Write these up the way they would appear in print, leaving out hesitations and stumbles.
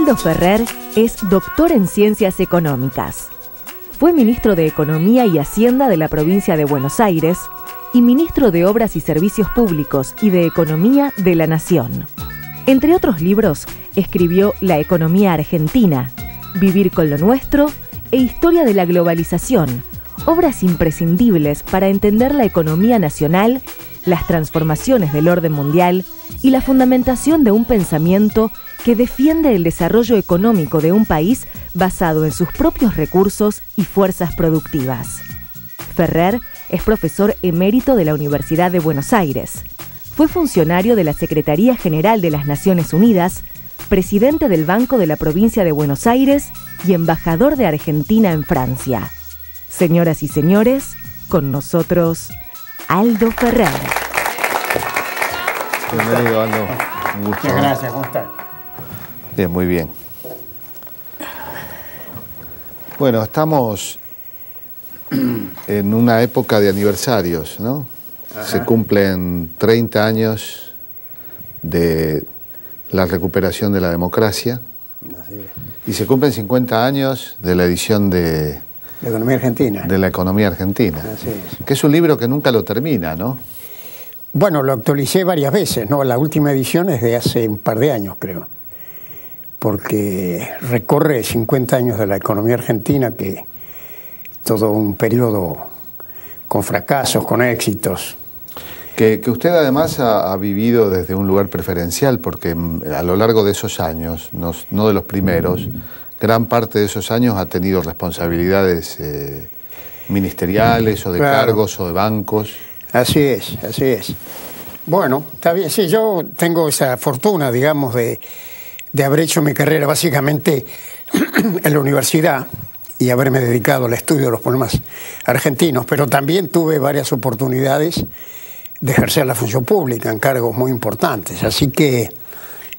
Aldo Ferrer es doctor en Ciencias Económicas. Fue ministro de Economía y Hacienda de la provincia de Buenos Aires y ministro de Obras y Servicios Públicos y de Economía de la Nación. Entre otros libros, escribió La economía argentina, Vivir con lo nuestro e Historia de la globalización, obras imprescindibles para entender la economía nacional, las transformaciones del orden mundial y la fundamentación de un pensamiento que defiende el desarrollo económico de un país basado en sus propios recursos y fuerzas productivas. Ferrer es profesor emérito de la Universidad de Buenos Aires. Fue funcionario de la Secretaría General de las Naciones Unidas, presidente del Banco de la Provincia de Buenos Aires y embajador de Argentina en Francia. Señoras y señores, con nosotros, Aldo Ferrer. Bienvenido, Aldo. Muchas gracias, ¿cómo estás? Bien, muy bien. Bueno, estamos en una época de aniversarios, ¿no? Ajá. Se cumplen 30 años de la recuperación de la democracia. Así es. Y se cumplen 50 años de la edición de la economía argentina. De la economía argentina. Así es. Que es un libro que nunca lo termina, ¿no? Bueno, lo actualicé varias veces, ¿no? La última edición es de hace un par de años, creo. Porque recorre 50 años de la economía argentina, que todo un periodo con fracasos, con éxitos. Que usted además ha vivido desde un lugar preferencial, porque a lo largo de esos años, no de los primeros, gran parte de esos años ha tenido responsabilidades ministeriales o de cargos o de bancos. Así es, así es. Bueno, está bien, sí, yo tengo esa fortuna, digamos, de haber hecho mi carrera básicamente en la universidad y haberme dedicado al estudio de los problemas argentinos, pero también tuve varias oportunidades de ejercer la función pública en cargos muy importantes, así que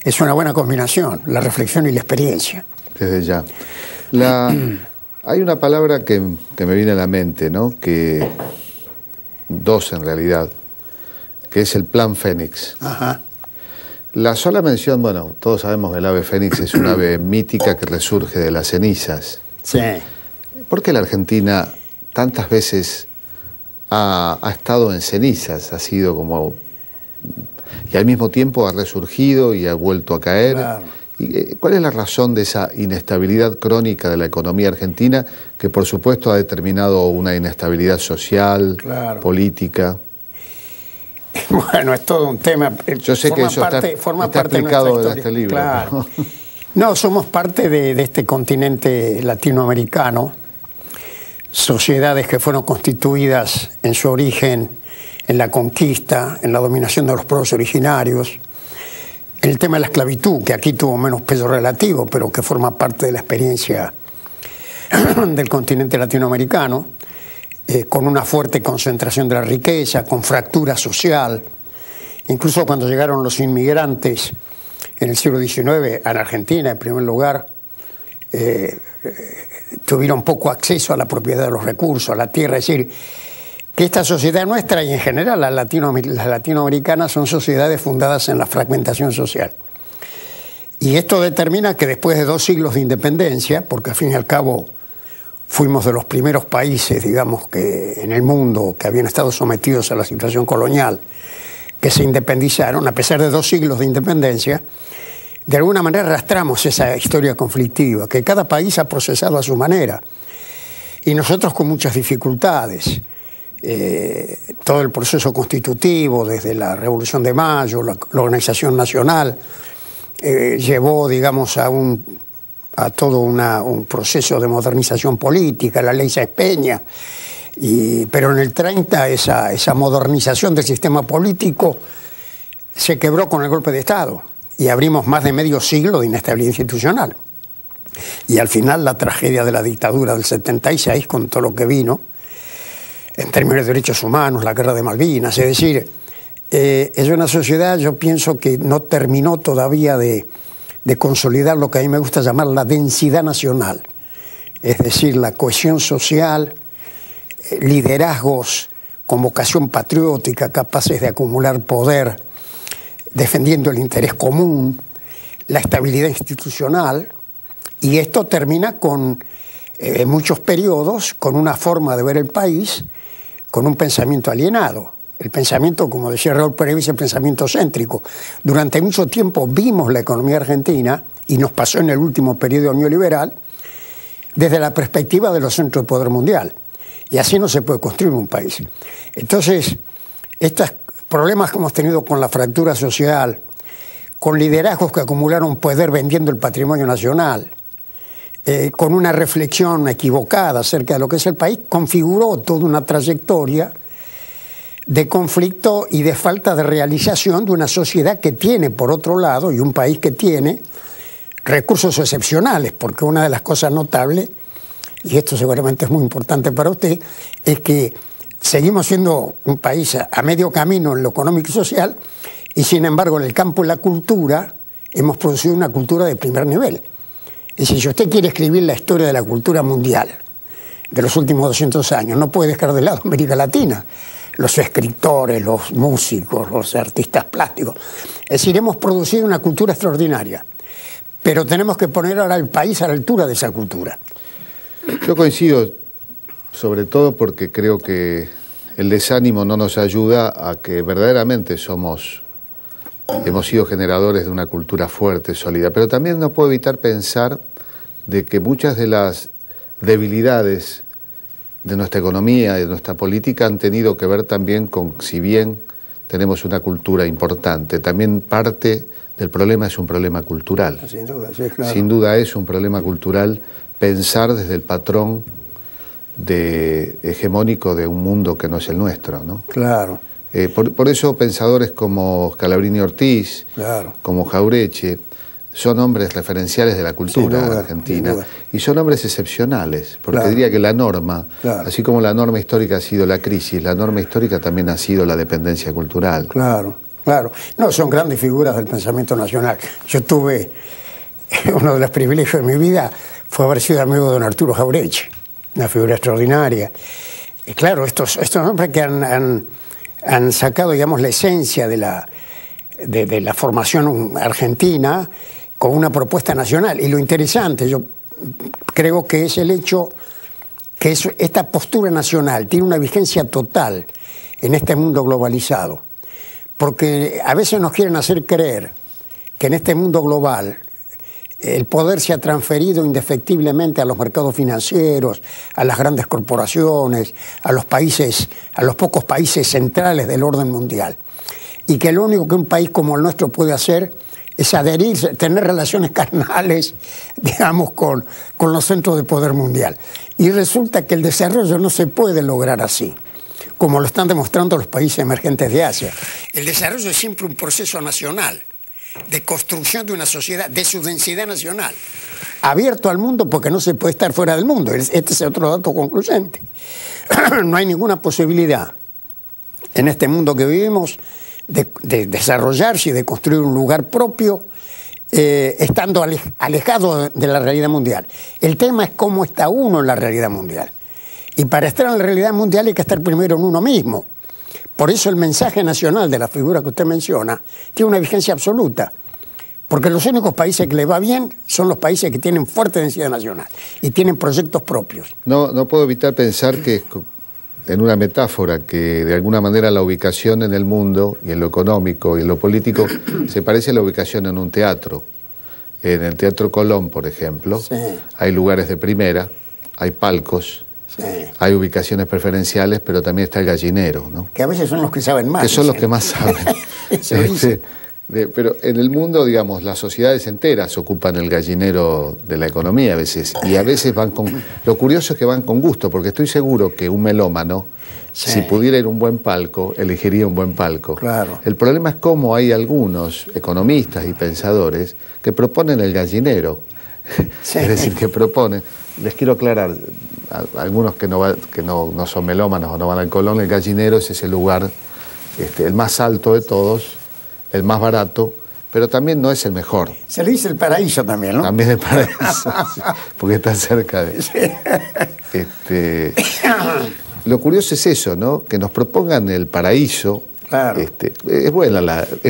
es una buena combinación, la reflexión y la experiencia. Desde ya. Hay una palabra que me viene a la mente, ¿no? Dos en realidad, que es el Plan Fénix. Ajá. La sola mención, bueno, todos sabemos que el ave fénix es un ave mítica que resurge de las cenizas. Sí. ¿Por qué la Argentina tantas veces ha estado en cenizas? Ha sido como... y al mismo tiempo ha resurgido y ha vuelto a caer. Claro. ¿Y cuál es la razón de esa inestabilidad crónica de la economía argentina, que por supuesto ha determinado una inestabilidad social, claro, política? Bueno, es todo un tema. Yo sé que eso forma parte explicado en este libro. Claro. No, somos parte de este continente latinoamericano, sociedades que fueron constituidas en su origen en la conquista, en la dominación de los pueblos originarios, en el tema de la esclavitud, que aquí tuvo menos peso relativo, pero que forma parte de la experiencia del continente latinoamericano, con una fuerte concentración de la riqueza, con fractura social. Incluso cuando llegaron los inmigrantes en el siglo XIX a la Argentina, en primer lugar, tuvieron poco acceso a la propiedad de los recursos, a la tierra. Es decir, que esta sociedad nuestra y en general las latinoamericanas son sociedades fundadas en la fragmentación social. Y esto determina que después de 2 siglos de independencia, porque al fin y al cabo fuimos de los primeros países, digamos, que en el mundo que habían estado sometidos a la situación colonial, que se independizaron, a pesar de 2 siglos de independencia, de alguna manera arrastramos esa historia conflictiva, que cada país ha procesado a su manera. Y nosotros con muchas dificultades. Todo el proceso constitutivo, desde la Revolución de Mayo, la Organización Nacional, llevó, digamos, a todo un proceso de modernización política, la ley Sáenz Peña, pero en el 30 esa modernización del sistema político se quebró con el golpe de Estado y abrimos más de medio siglo de inestabilidad institucional. Y al final la tragedia de la dictadura del 76 con todo lo que vino, en términos de derechos humanos, la guerra de Malvinas, es decir, es una sociedad, yo pienso que no terminó todavía de consolidar lo que a mí me gusta llamar la densidad nacional, es decir, la cohesión social, liderazgos con vocación patriótica, capaces de acumular poder, defendiendo el interés común, la estabilidad institucional, Y esto termina con, en muchos periodos, con una forma de ver el país, con un pensamiento alienado. El pensamiento, como decía Raúl Previs, el pensamiento céntrico. Durante mucho tiempo vimos la economía argentina, y nos pasó en el último periodo neoliberal, desde la perspectiva de los centros de poder mundial. Y así no se puede construir un país. Entonces, estos problemas que hemos tenido con la fractura social, con liderazgos que acumularon poder vendiendo el patrimonio nacional, con una reflexión equivocada acerca de lo que es el país, configuró toda una trayectoria de conflicto y de falta de realización de una sociedad que tiene, por otro lado, y un país que tiene recursos excepcionales, porque una de las cosas notables, y esto seguramente es muy importante para usted, es que seguimos siendo un país a medio camino en lo económico y social, y sin embargo en el campo de la cultura hemos producido una cultura de primer nivel. Es decir, si usted quiere escribir la historia de la cultura mundial de los últimos 200 años, no puede dejar de lado América Latina, los escritores, los músicos, los artistas plásticos. Es decir, hemos producido una cultura extraordinaria, pero tenemos que poner ahora al país a la altura de esa cultura. Yo coincido, sobre todo porque creo que el desánimo no nos ayuda a que verdaderamente hemos sido generadores de una cultura fuerte, sólida, pero también no puedo evitar pensar de que muchas de las debilidades de nuestra economía y de nuestra política han tenido que ver también con, si bien tenemos una cultura importante, también parte del problema es un problema cultural. Sin duda, sí, claro. Sin duda es un problema cultural pensar desde el patrón hegemónico de un mundo que no es el nuestro, ¿no? Claro. Por eso pensadores como Scalabrini Ortiz, claro, como Jauretche, son hombres referenciales de la cultura argentina y son hombres excepcionales, porque claro, diría que la norma, claro, así como la norma histórica ha sido la crisis, la norma histórica también ha sido la dependencia cultural. Claro, claro. No, son grandes figuras del pensamiento nacional. Yo tuve, uno de los privilegios de mi vida fue haber sido amigo de don Arturo Jauretche, una figura extraordinaria. Y claro, estos hombres que han sacado, digamos, la esencia de la formación argentina con una propuesta nacional. Y lo interesante, yo creo que es el hecho que esta postura nacional tiene una vigencia total en este mundo globalizado. Porque a veces nos quieren hacer creer que en este mundo global el poder se ha transferido indefectiblemente a los mercados financieros, a las grandes corporaciones, a los pocos países centrales del orden mundial. Y que lo único que un país como el nuestro puede hacer es adherirse, tener relaciones carnales, digamos, con los centros de poder mundial. Y resulta que el desarrollo no se puede lograr así, como lo están demostrando los países emergentes de Asia. El desarrollo es siempre un proceso nacional, de construcción de una sociedad, de su densidad nacional, abierto al mundo porque no se puede estar fuera del mundo. Este es otro dato concluyente. No hay ninguna posibilidad en este mundo que vivimos de desarrollarse y de construir un lugar propio estando alejado de la realidad mundial. El tema es cómo está uno en la realidad mundial. Y para estar en la realidad mundial hay que estar primero en uno mismo. Por eso el mensaje nacional de la figura que usted menciona tiene una vigencia absoluta. Porque los únicos países que le va bien son los países que tienen fuerte densidad nacional y tienen proyectos propios. No puedo evitar pensar que, en una metáfora, que de alguna manera la ubicación en el mundo y en lo económico y en lo político se parece a la ubicación en un teatro. En el Teatro Colón, por ejemplo, sí, hay lugares de primera, hay palcos, sí, hay ubicaciones preferenciales, pero también está el gallinero, ¿no? Que a veces son los que saben más. Que son los que más saben. Pero en el mundo, digamos, las sociedades enteras ocupan el gallinero de la economía a veces, y a veces van con... Lo curioso es que van con gusto, porque estoy seguro que un melómano, sí, si pudiera ir a un buen palco, elegiría un buen palco. Claro. El problema es cómo hay algunos economistas y pensadores que proponen el gallinero. Sí. Es decir, que proponen... Les quiero aclarar, a algunos que no son melómanos o no van al Colón, el gallinero es ese lugar, el más alto de todos, el más barato, pero también no es el mejor. Se le dice el paraíso también, ¿no? También el paraíso, sí, porque está cerca de... Sí. Lo curioso es eso, ¿no? Que nos propongan el paraíso. Claro. Es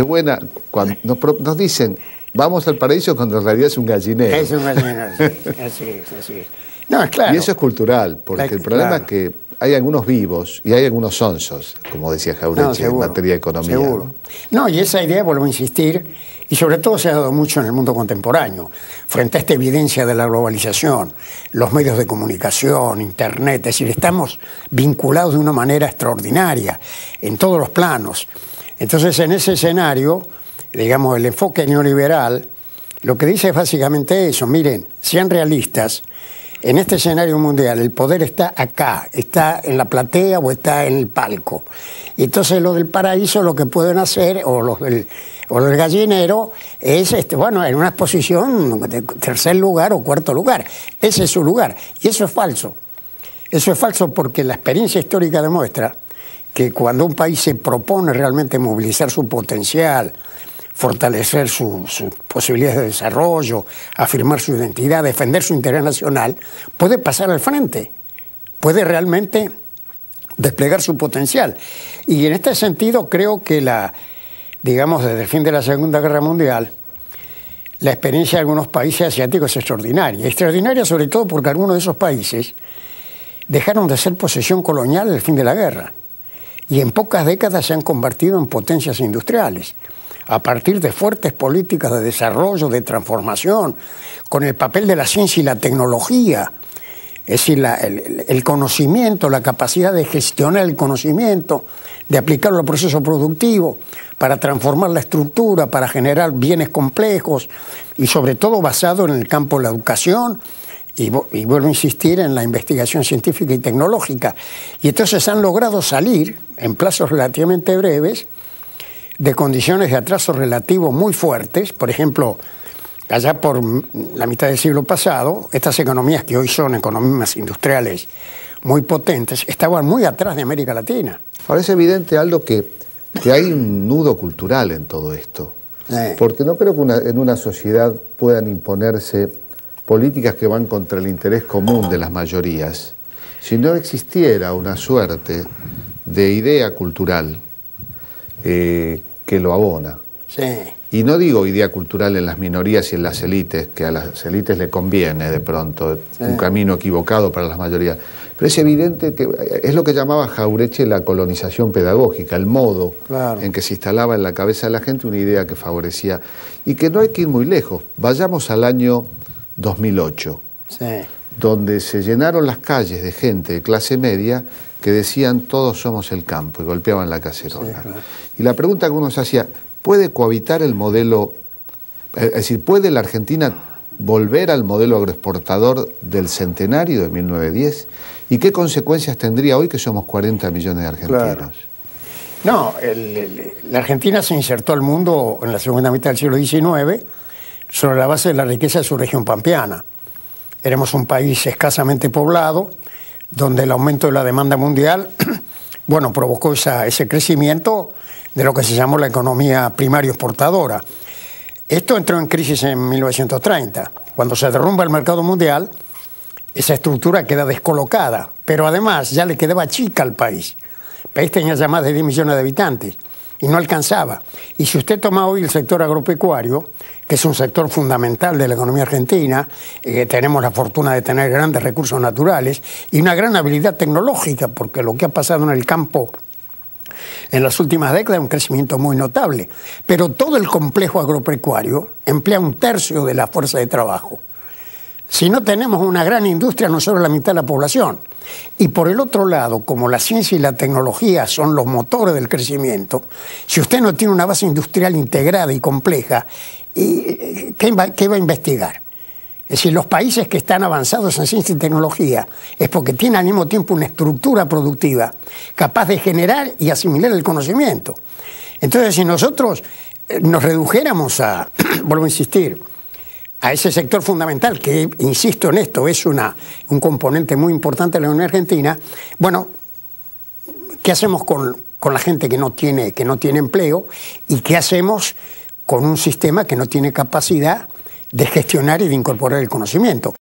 buena cuando nos dicen, vamos al paraíso cuando en realidad es un gallinero. Es un gallinero, sí. Así es. No, es claro. Y eso es cultural, porque el problema es que hay algunos vivos y hay algunos sonsos, como decía Jauretche, en materia de economía. Seguro. No, y esa idea, vuelvo a insistir, y sobre todo se ha dado mucho en el mundo contemporáneo, frente a esta evidencia de la globalización, los medios de comunicación, Internet, es decir, estamos vinculados de una manera extraordinaria en todos los planos. Entonces, en ese escenario, digamos, el enfoque neoliberal, lo que dice es básicamente eso: miren, sean realistas. En este escenario mundial el poder está acá, está en la platea o está en el palco. Y entonces lo del paraíso lo que pueden hacer, o los del gallinero, es bueno, en una exposición de tercer lugar o cuarto lugar. Ese es su lugar. Y eso es falso. Eso es falso porque la experiencia histórica demuestra que cuando un país se propone realmente movilizar su potencial, fortalecer sus posibilidades de desarrollo, afirmar su identidad, defender su interés nacional, puede pasar al frente, puede realmente desplegar su potencial. Y en este sentido creo que digamos, desde el fin de la Segunda Guerra Mundial, la experiencia de algunos países asiáticos es extraordinaria. Extraordinaria sobre todo porque algunos de esos países dejaron de ser posesión colonial al fin de la guerra y en pocas décadas se han convertido en potencias industriales, a partir de fuertes políticas de desarrollo, de transformación, con el papel de la ciencia y la tecnología, es decir, el conocimiento, la capacidad de gestionar el conocimiento, de aplicarlo al proceso productivo, para transformar la estructura, para generar bienes complejos, y sobre todo basado en el campo de la educación, y vuelvo a insistir en la investigación científica y tecnológica. Y entonces han logrado salir, en plazos relativamente breves, de condiciones de atraso relativo muy fuertes. Por ejemplo, allá por la mitad del siglo pasado, estas economías que hoy son economías industriales muy potentes, estaban muy atrás de América Latina. Ahora es evidente, Aldo, que hay un nudo cultural en todo esto. Porque no creo que en una sociedad puedan imponerse políticas que van contra el interés común de las mayorías. Si no existiera una suerte de idea cultural que lo abona. Sí. Y no digo idea cultural en las minorías y en las élites, que a las élites le conviene de pronto, un camino equivocado para las mayorías. Pero es evidente que es lo que llamaba Jauretche la colonización pedagógica, el modo en que se instalaba en la cabeza de la gente una idea que favorecía. Y que no hay que ir muy lejos. Vayamos al año 2008, donde se llenaron las calles de gente de clase media que decían todos somos el campo y golpeaban la cacerola. Y la pregunta que uno se hacía, ¿puede cohabitar el modelo, es decir, puede la Argentina volver al modelo agroexportador del centenario de 1910? ¿Y qué consecuencias tendría hoy que somos 40 millones de argentinos? No, la Argentina se insertó al mundo en la segunda mitad del siglo XIX sobre la base de la riqueza de su región pampeana. Éramos un país escasamente poblado, donde el aumento de la demanda mundial bueno, provocó ese crecimiento de lo que se llamó la economía primario exportadora. Esto entró en crisis en 1930. Cuando se derrumba el mercado mundial, esa estructura queda descolocada, pero además ya le quedaba chica al país. El país tenía ya más de 10 millones de habitantes y no alcanzaba. Y si usted toma hoy el sector agropecuario, que es un sector fundamental de la economía argentina, tenemos la fortuna de tener grandes recursos naturales y una gran habilidad tecnológica, porque lo que ha pasado en el campo en las últimas décadas es un crecimiento muy notable. Pero todo el complejo agropecuario emplea 1/3 de la fuerza de trabajo. Si no tenemos una gran industria, no solo la mitad de la población. Y por el otro lado, como la ciencia y la tecnología son los motores del crecimiento, si usted no tiene una base industrial integrada y compleja, ¿qué va a investigar? Es decir, los países que están avanzados en ciencia y tecnología es porque tienen al mismo tiempo una estructura productiva capaz de generar y asimilar el conocimiento. Entonces, si nosotros nos redujéramos a, vuelvo a insistir, a ese sector fundamental, que, insisto en esto, es un componente muy importante de la Unión Argentina, bueno, ¿qué hacemos con la gente que no tiene empleo? ¿Y qué hacemos con un sistema que no tiene capacidad de gestionar y de incorporar el conocimiento?